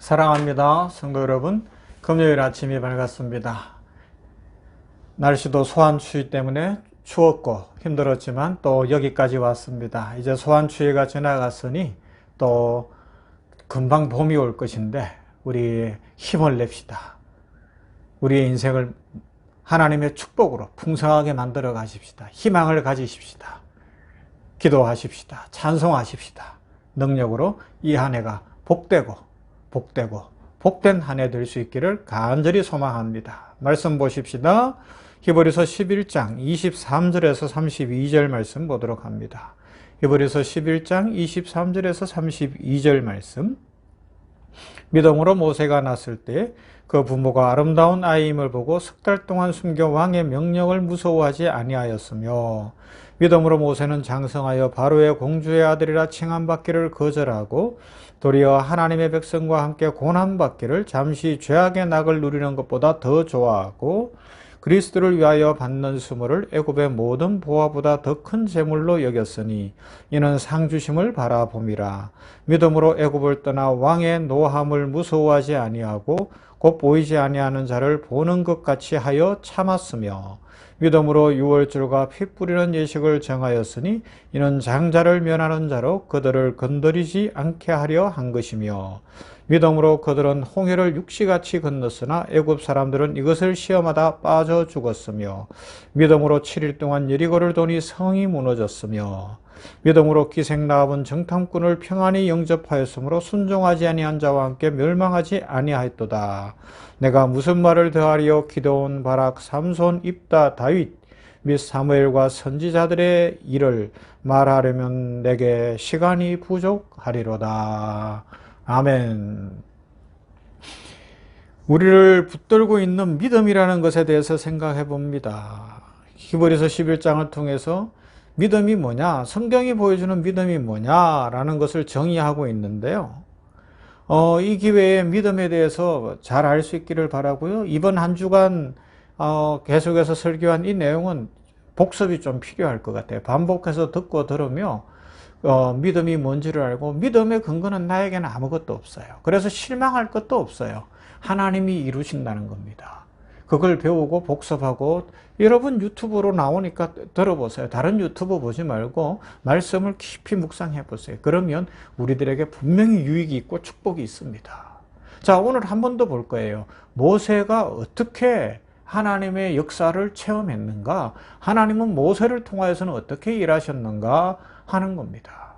사랑합니다. 성도 여러분, 금요일 아침이 밝았습니다. 날씨도 소환추위 때문에 추웠고 힘들었지만 또 여기까지 왔습니다. 이제 소환추위가 지나갔으니 또 금방 봄이 올 것인데 우리 힘을 냅시다. 우리의 인생을 하나님의 축복으로 풍성하게 만들어 가십시다. 희망을 가지십시다. 기도하십시다. 찬송하십시다. 능력으로 이 한 해가 복되고 복된 한 해 될 수 있기를 간절히 소망합니다. 말씀 보십시다. 히브리서 11장 23절에서 32절 말씀 보도록 합니다. 히브리서 11장 23절에서 32절 말씀. 믿음으로 모세가 났을 때 그 부모가 아름다운 아이임을 보고 석 달 동안 숨겨 왕의 명령을 무서워하지 아니하였으며, 믿음으로 모세는 장성하여 바로의 공주의 아들이라 칭함받기를 거절하고 도리어 하나님의 백성과 함께 고난받기를 잠시 죄악의 낙을 누리는 것보다 더 좋아하고 그리스도를 위하여 받는 수모를 애굽의 모든 보화보다 더 큰 재물로 여겼으니 이는 상 주심을 바라봄이라. 믿음으로 애굽을 떠나 왕의 노함을 무서워하지 아니하고 곧 보이지 아니하는 자를 보는 것 같이 하여 참았으며, 믿음으로 유월절과 피 뿌리는 예식을 정하였으니 이는 장자를 면하는 자로 그들을 건드리지 않게 하려 한 것이며, 믿음으로 그들은 홍해를 육시같이 건넜으나 애굽 사람들은 이것을 시험하다 빠져 죽었으며, 믿음으로 7일 동안 여리고를 도니 성이 무너졌으며, 믿음으로 기생라합은 정탐꾼을 평안히 영접하였으므로 순종하지 아니한 자와 함께 멸망하지 아니하였도다. 내가 무슨 말을 더하리요? 기드온, 바락, 삼손, 입다, 다윗 및 사무엘과 선지자들의 일을 말하려면 내게 시간이 부족하리로다. 아멘. 우리를 붙들고 있는 믿음이라는 것에 대해서 생각해 봅니다. 히브리서 11장을 통해서 믿음이 뭐냐, 성경이 보여주는 믿음이 뭐냐라는 것을 정의하고 있는데요. 이 기회에 믿음에 대해서 잘 알 수 있기를 바라고요. 이번 한 주간 계속해서 설교한 이 내용은 복습이 좀 필요할 것 같아요. 반복해서 듣고 들으며 믿음이 뭔지를 알고, 믿음의 근거는 나에게는 아무것도 없어요. 그래서 실망할 것도 없어요. 하나님이 이루신다는 겁니다. 그걸 배우고 복습하고, 여러분 유튜브로 나오니까 들어보세요. 다른 유튜브 보지 말고 말씀을 깊이 묵상해 보세요. 그러면 우리들에게 분명히 유익이 있고 축복이 있습니다. 자, 오늘 한 번 더 볼 거예요. 모세가 어떻게 하나님의 역사를 체험했는가, 하나님은 모세를 통하여서는 어떻게 일하셨는가 하는 겁니다.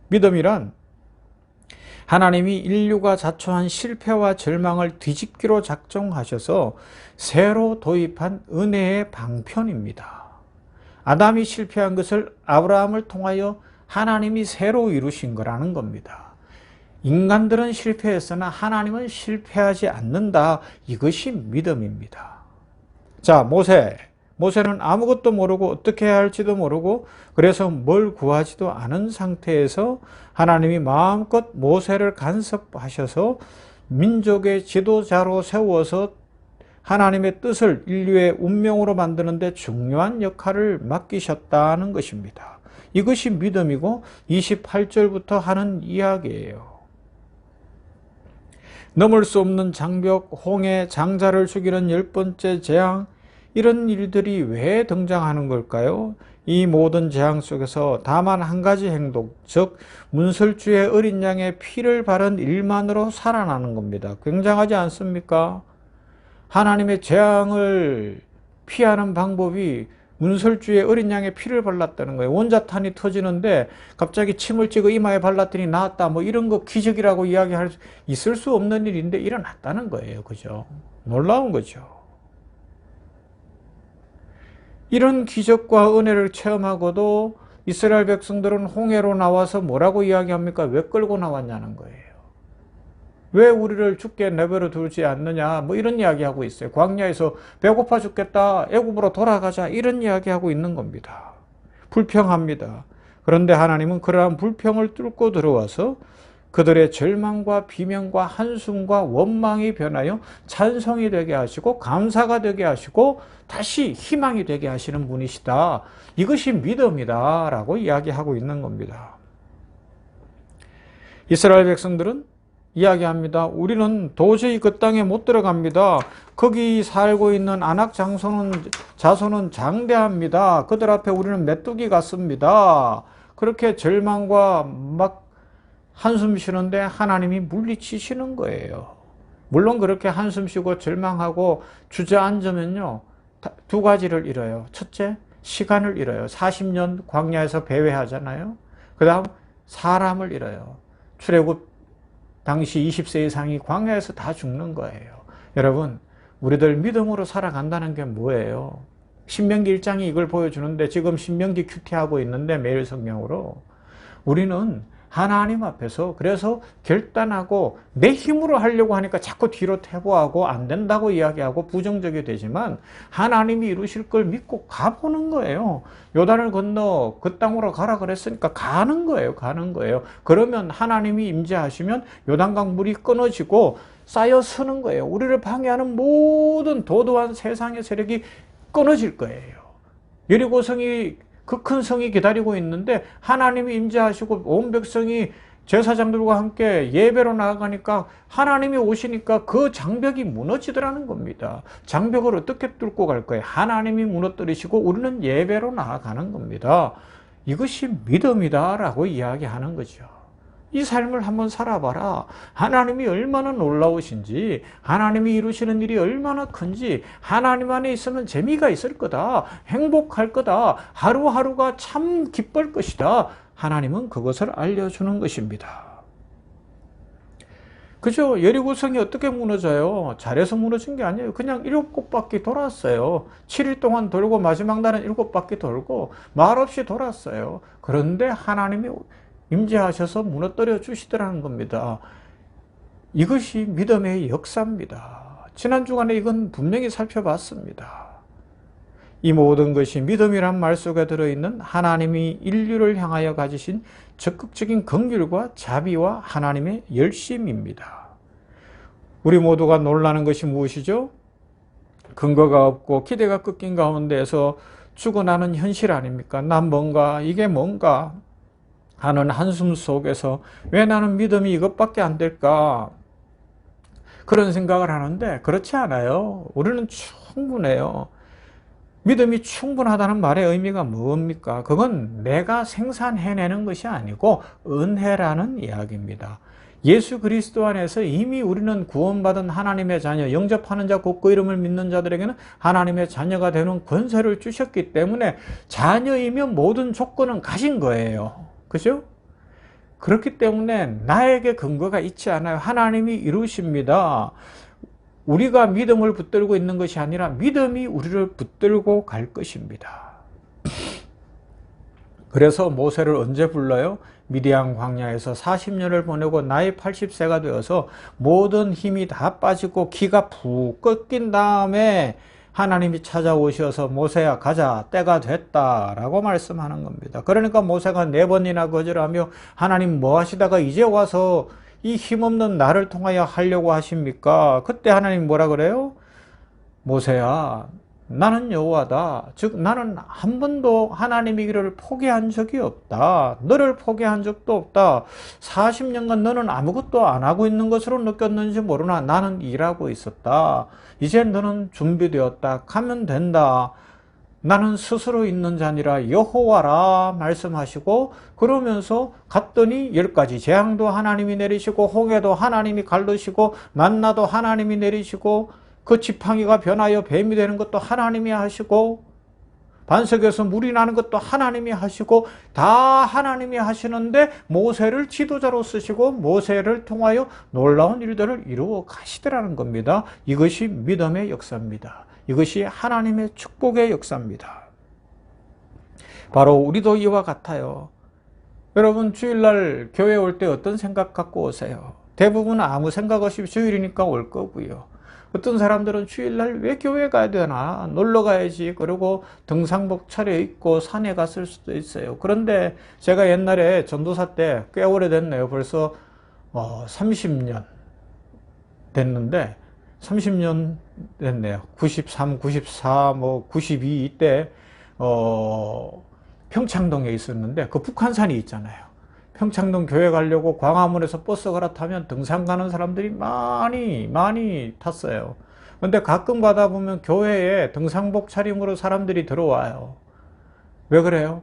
믿음이란 하나님이 인류가 자초한 실패와 절망을 뒤집기로 작정하셔서 새로 도입한 은혜의 방편입니다. 아담이 실패한 것을 아브라함을 통하여 하나님이 새로 이루신 거라는 겁니다. 인간들은 실패했으나 하나님은 실패하지 않는다. 이것이 믿음입니다. 자, 모세는 아무것도 모르고 어떻게 해야 할지도 모르고, 그래서 뭘 구하지도 않은 상태에서 하나님이 마음껏 모세를 간섭하셔서 민족의 지도자로 세워서 하나님의 뜻을 인류의 운명으로 만드는 데 중요한 역할을 맡기셨다는 것입니다. 이것이 믿음이고 28절부터 하는 이야기예요. 넘을 수 없는 장벽, 홍해, 장자를 죽이는 10번째 재앙, 이런 일들이 왜 등장하는 걸까요? 이 모든 재앙 속에서 다만 한 가지 행동, 즉 문설주의 어린 양의 피를 바른 일만으로 살아나는 겁니다. 굉장하지 않습니까? 하나님의 재앙을 피하는 방법이 문설주의 어린 양의 피를 발랐다는 거예요. 원자탄이 터지는데 갑자기 침을 찍어 이마에 발랐더니 나았다, 뭐 이런 거 기적이라고 이야기할 수 있을 수 없는 일인데 일어났다는 거예요. 그죠? 놀라운 거죠. 이런 기적과 은혜를 체험하고도 이스라엘 백성들은 홍해로 나와서 뭐라고 이야기합니까? 왜 끌고 나왔냐는 거예요. 왜 우리를 죽게 내버려 두지 않느냐, 뭐 이런 이야기하고 있어요. 광야에서 배고파 죽겠다, 애굽으로 돌아가자, 이런 이야기하고 있는 겁니다. 불평합니다. 그런데 하나님은 그러한 불평을 뚫고 들어와서 그들의 절망과 비명과 한숨과 원망이 변하여 찬송이 되게 하시고 감사가 되게 하시고 다시 희망이 되게 하시는 분이시다. 이것이 믿음이다 라고 이야기하고 있는 겁니다. 이스라엘 백성들은 이야기합니다. 우리는 도저히 그 땅에 못 들어갑니다. 거기 살고 있는 안악 자손은 장대합니다. 그들 앞에 우리는 메뚜기 같습니다. 그렇게 절망과 막 한숨 쉬는데 하나님이 물리치시는 거예요. 물론 그렇게 한숨 쉬고 절망하고 주저앉으면요, 두 가지를 잃어요. 첫째, 시간을 잃어요. 40년 광야에서 배회하잖아요. 그 다음 사람을 잃어요. 출애굽 당시 20세 이상이 광야에서 다 죽는 거예요. 여러분, 우리들 믿음으로 살아간다는 게 뭐예요? 신명기 1장이 이걸 보여주는데 지금 신명기 큐티하고 있는데 매일 성경으로 우리는 하나님 앞에서 그래서 결단하고 내 힘으로 하려고 하니까 자꾸 뒤로 퇴보하고 안 된다고 이야기하고 부정적이 되지만 하나님이 이루실 걸 믿고 가보는 거예요. 요단을 건너 그 땅으로 가라 그랬으니까 가는 거예요. 가는 거예요. 그러면 하나님이 임재하시면 요단강 물이 끊어지고 쌓여 서는 거예요. 우리를 방해하는 모든 도도한 세상의 세력이 끊어질 거예요. 여리고성이 그 큰 성이 기다리고 있는데 하나님이 임재하시고 온 백성이 제사장들과 함께 예배로 나아가니까 하나님이 오시니까 그 장벽이 무너지더라는 겁니다. 장벽을 어떻게 뚫고 갈 거예요? 하나님이 무너뜨리시고 우리는 예배로 나아가는 겁니다. 이것이 믿음이다라고 이야기하는 거죠. 이 삶을 한번 살아봐라. 하나님이 얼마나 놀라우신지, 하나님이 이루시는 일이 얼마나 큰지, 하나님 안에 있으면 재미가 있을 거다, 행복할 거다, 하루하루가 참 기쁠 것이다. 하나님은 그것을 알려주는 것입니다. 그죠? 여리고성이 어떻게 무너져요? 잘해서 무너진 게 아니에요. 그냥 7바퀴 돌았어요. 7일 동안 돌고 마지막 날은 7바퀴 돌고 말없이 돌았어요. 그런데 하나님이 임재하셔서 무너뜨려 주시더라는 겁니다. 이것이 믿음의 역사입니다. 지난 주간에 이건 분명히 살펴봤습니다. 이 모든 것이 믿음이란 말 속에 들어있는 하나님이 인류를 향하여 가지신 적극적인 긍휼과 자비와 하나님의 열심입니다. 우리 모두가 놀라는 것이 무엇이죠? 근거가 없고 기대가 꺾인 가운데에서 죽어나는 현실 아닙니까? 난 뭔가, 이게 뭔가 하는 한숨 속에서 왜 나는 믿음이 이것밖에 안 될까? 그런 생각을 하는데 그렇지 않아요. 우리는 충분해요. 믿음이 충분하다는 말의 의미가 뭡니까? 그건 내가 생산해내는 것이 아니고 은혜라는 이야기입니다. 예수 그리스도 안에서 이미 우리는 구원받은 하나님의 자녀, 영접하는 자, 곧 그 이름을 믿는 자들에게는 하나님의 자녀가 되는 권세를 주셨기 때문에 자녀이면 모든 조건은 가진 거예요. 그죠? 그렇기 때문에 나에게 근거가 있지 않아요. 하나님이 이루십니다. 우리가 믿음을 붙들고 있는 것이 아니라 믿음이 우리를 붙들고 갈 것입니다. 그래서 모세를 언제 불러요? 미디안 광야에서 40년을 보내고 나이 80세가 되어서 모든 힘이 다 빠지고 기가 푹 꺾인 다음에 하나님이 찾아오셔서 모세야 가자, 때가 됐다라고 말씀하는 겁니다. 그러니까 모세가 4번이나 거절하며 하나님 뭐 하시다가 이제 와서 이 힘없는 나를 통하여 하려고 하십니까? 그때 하나님 뭐라 그래요? 모세야, 나는 여호와다. 즉 나는 한 번도 하나님이기를 포기한 적이 없다. 너를 포기한 적도 없다. 40년간 너는 아무것도 안 하고 있는 것으로 느꼈는지 모르나 나는 일하고 있었다. 이제 너는 준비되었다. 가면 된다. 나는 스스로 있는 자니라 여호와라 말씀하시고 그러면서 갔더니 10가지 재앙도 하나님이 내리시고 홍해도 하나님이 가르시고 만나도 하나님이 내리시고 그 지팡이가 변하여 뱀이 되는 것도 하나님이 하시고 반석에서 물이 나는 것도 하나님이 하시고 다 하나님이 하시는데 모세를 지도자로 쓰시고 모세를 통하여 놀라운 일들을 이루어 가시더라는 겁니다. 이것이 믿음의 역사입니다. 이것이 하나님의 축복의 역사입니다. 바로 우리도 이와 같아요. 여러분 주일날 교회 올 때 어떤 생각 갖고 오세요? 대부분 아무 생각 없이 주일이니까 올 거고요. 어떤 사람들은 주일날 왜 교회 가야 되나? 놀러 가야지. 그리고 등산복 차려입고 산에 갔을 수도 있어요. 그런데 제가 옛날에 전도사 때 꽤 오래됐네요. 벌써 30년 됐는데 30년 됐네요. 93, 94, 92 이때 평창동에 있었는데 그 북한산이 있잖아요. 평창동 교회 가려고 광화문에서 버스 갈아타면 등산 가는 사람들이 많이 탔어요. 근데 가끔 가다 보면 교회에 등산복 차림으로 사람들이 들어와요. 왜 그래요?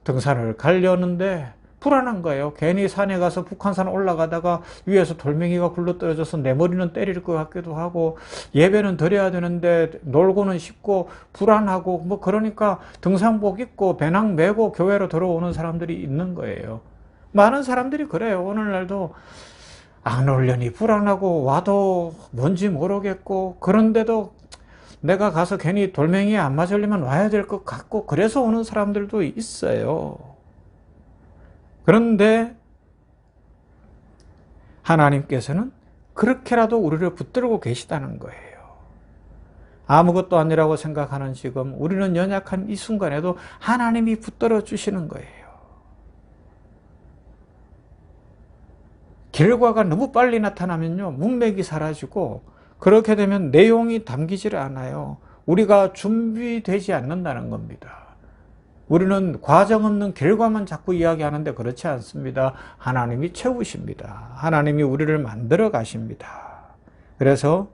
등산을 가려는데 불안한 거예요. 괜히 산에 가서 북한산 올라가다가 위에서 돌멩이가 굴러떨어져서 내 머리는 때릴 것 같기도 하고, 예배는 드려야 되는데 놀고는 싶고 불안하고, 뭐 그러니까 등산복 입고 배낭 메고 교회로 들어오는 사람들이 있는 거예요. 많은 사람들이 그래요. 오늘날도 안 오려니 불안하고 와도 뭔지 모르겠고, 그런데도 내가 가서 괜히 돌멩이에 안 맞으려면 와야 될 것 같고, 그래서 오는 사람들도 있어요. 그런데 하나님께서는 그렇게라도 우리를 붙들고 계시다는 거예요. 아무것도 아니라고 생각하는 지금 우리는 연약한 이 순간에도 하나님이 붙들어 주시는 거예요. 결과가 너무 빨리 나타나면요, 문맥이 사라지고, 그렇게 되면 내용이 담기질 않아요. 우리가 준비되지 않는다는 겁니다. 우리는 과정 없는 결과만 자꾸 이야기하는데 그렇지 않습니다. 하나님이 채우십니다. 하나님이 우리를 만들어 가십니다. 그래서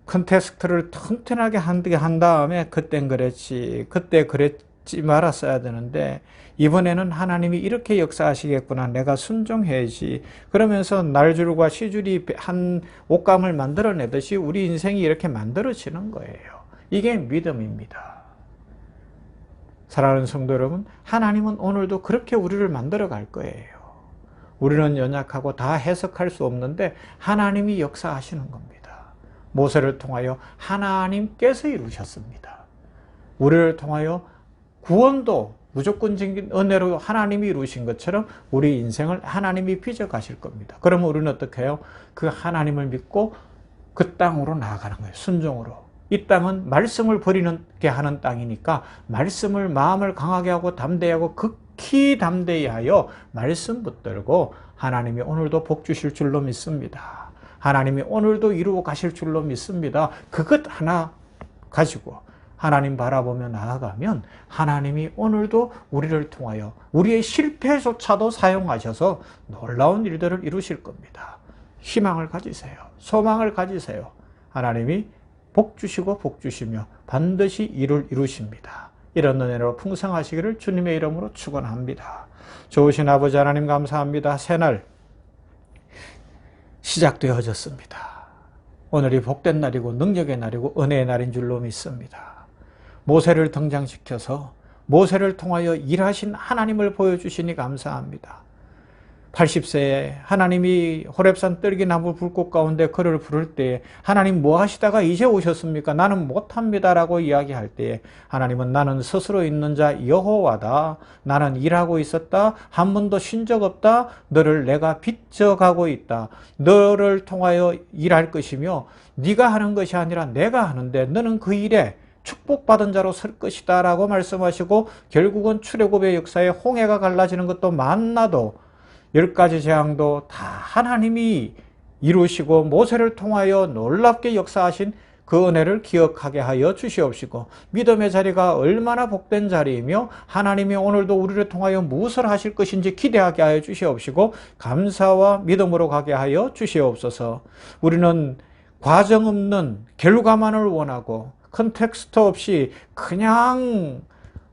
컨텍스트를 튼튼하게 한 다음에 그땐 그랬지, 그때 그랬지 말았어야 되는데, 이번에는 하나님이 이렇게 역사하시겠구나, 내가 순종해야지, 그러면서 날줄과 시줄이 한 옷감을 만들어내듯이 우리 인생이 이렇게 만들어지는 거예요. 이게 믿음입니다. 사랑하는 성도 여러분, 하나님은 오늘도 그렇게 우리를 만들어 갈 거예요. 우리는 연약하고 다 해석할 수 없는데 하나님이 역사하시는 겁니다. 모세를 통하여 하나님께서 이루셨습니다. 우리를 통하여 구원도 무조건적인 은혜로 하나님이 이루신 것처럼 우리 인생을 하나님이 빚어 가실 겁니다. 그러면 우리는 어떻게 해요? 그 하나님을 믿고 그 땅으로 나아가는 거예요. 순종으로. 이 땅은 말씀을 버리게 하는 땅이니까 말씀을 마음을 강하게 하고 담대하고 극히 담대히 하여 말씀 붙들고 하나님이 오늘도 복 주실 줄로 믿습니다. 하나님이 오늘도 이루어 가실 줄로 믿습니다. 그것 하나 가지고 하나님 바라보며 나아가면 하나님이 오늘도 우리를 통하여 우리의 실패조차도 사용하셔서 놀라운 일들을 이루실 겁니다. 희망을 가지세요. 소망을 가지세요. 하나님이 복 주시고 복 주시며 반드시 이루십니다. 이런 은혜로 풍성하시기를 주님의 이름으로 축원합니다. 좋으신 아버지 하나님 감사합니다. 새날 시작되어졌습니다. 오늘이 복된 날이고 능력의 날이고 은혜의 날인 줄로 믿습니다. 모세를 등장시켜서 모세를 통하여 일하신 하나님을 보여주시니 감사합니다. 80세에 하나님이 호렙산 떨기나무 불꽃 가운데 그를 부를 때에 하나님 뭐 하시다가 이제 오셨습니까? 나는 못합니다라고 이야기할 때에 하나님은 나는 스스로 있는 자 여호와다. 나는 일하고 있었다. 한 번도 쉰 적 없다. 너를 내가 빚져가고 있다. 너를 통하여 일할 것이며 네가 하는 것이 아니라 내가 하는데 너는 그 일에 축복받은 자로 설 것이다 라고 말씀하시고 결국은 출애굽의 역사에 홍해가 갈라지는 것도 만나도 10가지 재앙도 다 하나님이 이루시고 모세를 통하여 놀랍게 역사하신 그 은혜를 기억하게 하여 주시옵시고 믿음의 자리가 얼마나 복된 자리이며 하나님이 오늘도 우리를 통하여 무엇을 하실 것인지 기대하게 하여 주시옵시고 감사와 믿음으로 가게 하여 주시옵소서. 우리는 과정 없는 결과만을 원하고 컨텍스트 없이 그냥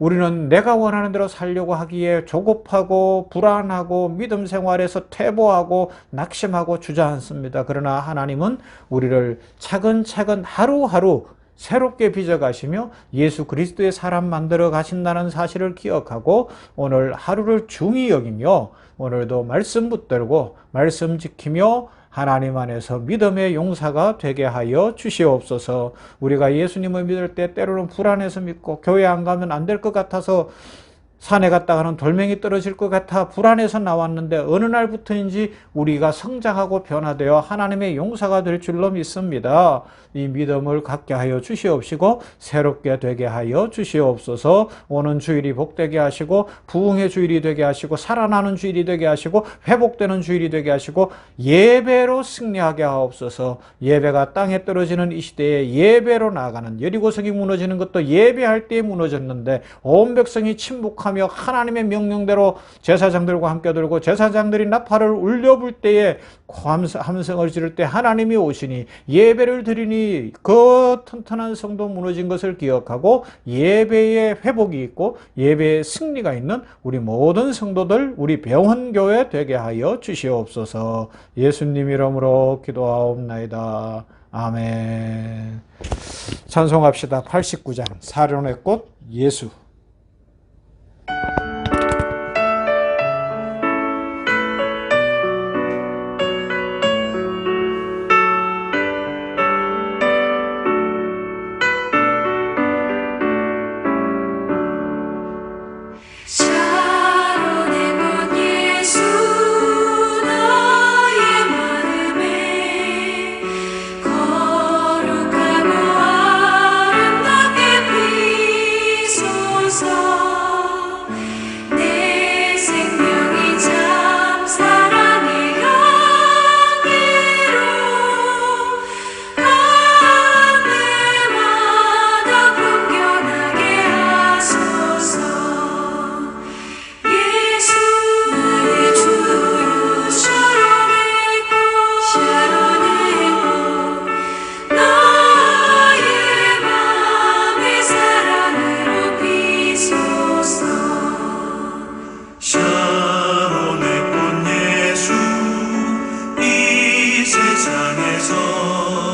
우리는 내가 원하는 대로 살려고 하기에 조급하고 불안하고 믿음 생활에서 퇴보하고 낙심하고 주저앉습니다. 그러나 하나님은 우리를 차근차근 하루하루 새롭게 빚어가시며 예수 그리스도의 사람 만들어 가신다는 사실을 기억하고 오늘 하루를 중히 여기며 오늘도 말씀 붙들고 말씀 지키며 하나님 안에서 믿음의 용사가 되게 하여 주시옵소서. 우리가 예수님을 믿을 때 때로는 불안해서 믿고 교회 안 가면 안 될 것 같아서 산에 갔다가는 돌멩이 떨어질 것 같아 불안해서 나왔는데 어느 날부터인지 우리가 성장하고 변화되어 하나님의 용사가 될 줄로 믿습니다. 이 믿음을 갖게 하여 주시옵시고 새롭게 되게 하여 주시옵소서. 오는 주일이 복되게 하시고 부흥의 주일이 되게 하시고 살아나는 주일이 되게 하시고 회복되는 주일이 되게 하시고 예배로 승리하게 하옵소서. 예배가 땅에 떨어지는 이 시대에 예배로 나아가는 여리고성이 무너지는 것도 예배할 때 무너졌는데 온 백성이 침묵한 나팔하며 하나님의 명령대로 제사장들과 함께 들고 제사장들이 나팔을 울려불 때에 함성을 지를 때 하나님이 오시니 예배를 드리니 그 튼튼한 성도 무너진 것을 기억하고 예배의 회복이 있고 예배의 승리가 있는 우리 모든 성도들 우리 병원교회 되게 하여 주시옵소서. 예수님 이름으로 기도하옵나이다. 아멘. 찬송합시다. 89장 사련의 꽃 예수. 샤론의 꽃 예수 이 세상에서